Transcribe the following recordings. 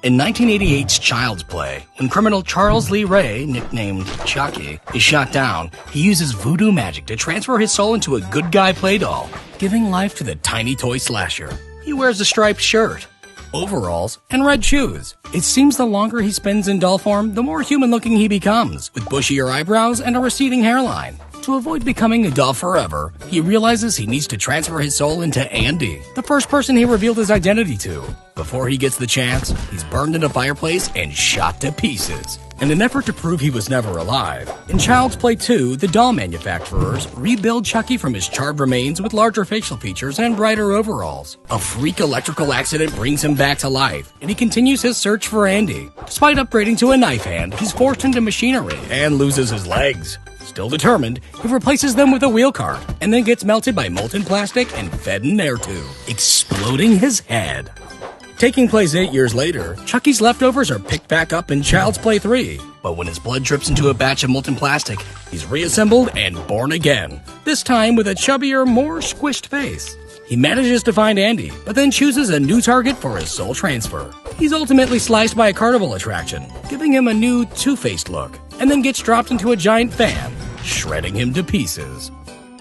In 1988's Child's Play, when criminal Charles Lee Ray, nicknamed Chucky, is shot down, he uses voodoo magic to transfer his soul into a good guy play doll, giving life to the tiny toy slasher. He wears a striped shirt, overalls, and red shoes. It seems the longer he spends in doll form, the more human-looking he becomes, with bushier eyebrows and a receding hairline. To avoid becoming a doll forever, he realizes he needs to transfer his soul into Andy, the first person he revealed his identity to. Before he gets the chance, he's burned in a fireplace and shot to pieces. In an effort to prove he was never alive, in Child's Play 2, the doll manufacturers rebuild Chucky from his charred remains with larger facial features and brighter overalls. A freak electrical accident brings him back to life, and he continues his search for Andy. Despite upgrading to a knife hand, he's forced into machinery and loses his legs. Still determined, he replaces them with a wheel cart, and then gets melted by molten plastic and fed in air tube, exploding his head. Taking place 8 years later, Chucky's leftovers are picked back up in Child's Play 3, but when his blood drips into a batch of molten plastic, he's reassembled and born again, this time with a chubbier, more squished face. He manages to find Andy, but then chooses a new target for his soul transfer. He's ultimately sliced by a carnival attraction, giving him a new two-faced look, and then gets dropped into a giant fan, shredding him to pieces.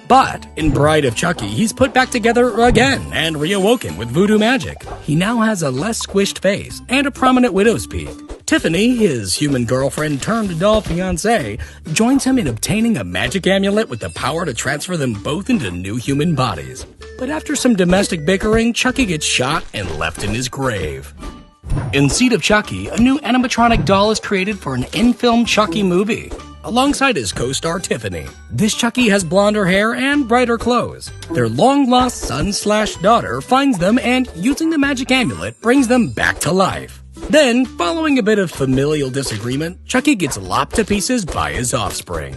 But in Bride of Chucky, he's put back together again and reawoken with voodoo magic. He now has a less squished face and a prominent widow's peak. Tiffany, his human girlfriend turned doll fiancée, joins him in obtaining a magic amulet with the power to transfer them both into new human bodies. But after some domestic bickering, Chucky gets shot and left in his grave. In Seed of Chucky, a new animatronic doll is created for an in-film Chucky movie, alongside his co-star Tiffany. This Chucky has blonder hair and brighter clothes. Their long-lost son/daughter finds them and, using the magic amulet, brings them back to life. Then, following a bit of familial disagreement, Chucky gets lopped to pieces by his offspring.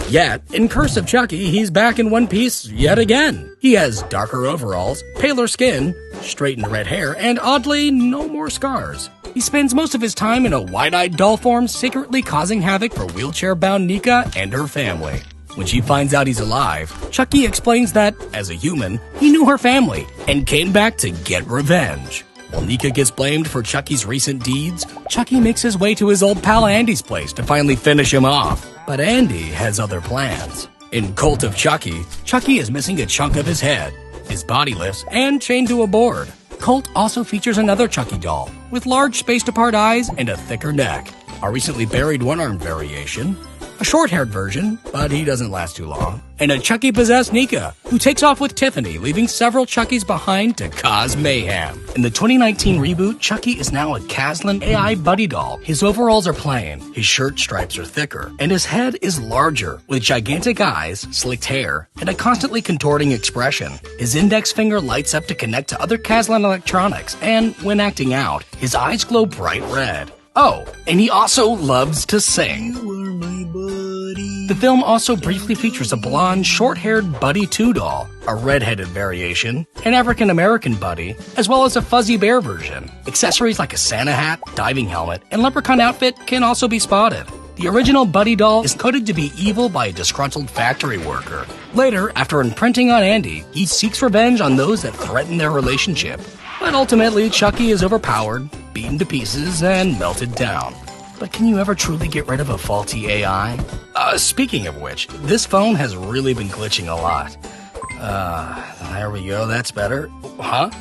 Yet, in Curse of Chucky, he's back in one piece yet again. He has darker overalls, paler skin, straightened red hair, and oddly, no more scars. He spends most of his time in a wide-eyed doll form, secretly causing havoc for wheelchair-bound Nika and her family. When she finds out he's alive, Chucky explains that, as a human, he knew her family and came back to get revenge. While Nika gets blamed for Chucky's recent deeds, Chucky makes his way to his old pal Andy's place to finally finish him off. But Andy has other plans. In Cult of Chucky, Chucky is missing a chunk of his head, his body lifts, and chained to a board. Cult also features another Chucky doll, with large spaced-apart eyes and a thicker neck, a recently buried one-armed variation, a short-haired version, but he doesn't last too long, and a Chucky-possessed Nika, who takes off with Tiffany, leaving several Chuckies behind to cause mayhem. In the 2019 reboot, Chucky is now a Kaslan AI buddy doll. His overalls are plain, his shirt stripes are thicker, and his head is larger, with gigantic eyes, slicked hair, and a constantly contorting expression. His index finger lights up to connect to other Kaslan electronics, and when acting out, his eyes glow bright red. Oh, and he also loves to sing. The film also briefly features a blonde, short-haired Buddy 2 doll, a red-headed variation, an African-American Buddy, as well as a fuzzy bear version. Accessories like a Santa hat, diving helmet, and leprechaun outfit can also be spotted. The original Buddy doll is coded to be evil by a disgruntled factory worker. Later, after imprinting on Andy, he seeks revenge on those that threaten their relationship. But ultimately, Chucky is overpowered, beaten to pieces, and melted down. But can you ever truly get rid of a faulty AI? Speaking of which, this phone has really been glitching a lot. There we go, that's better. Huh?